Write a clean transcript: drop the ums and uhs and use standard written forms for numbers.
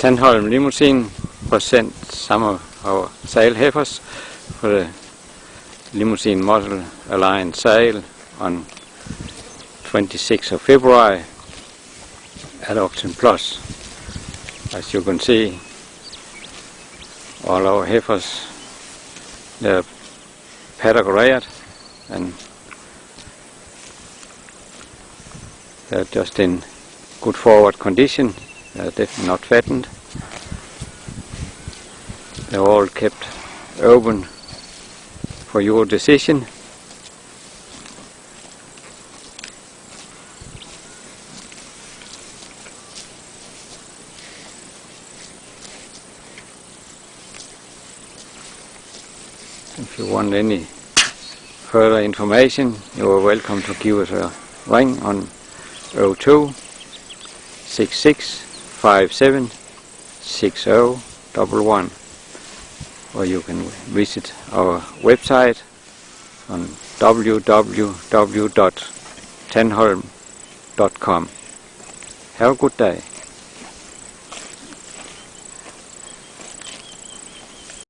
Tandholm Limousine present some of our sale heifers for the Limousine Muscle Alliance sale on 26th of February at Auction Plus. As you can see, all our heifers, they're paddock reared and they're just in good forward condition. They're definitely not fattened. They're all kept open for your decision. If you want any further information, you are welcome to give us a ring on 02 66 57 6011, or you can visit our website on www.tandholm.com. Have a good day.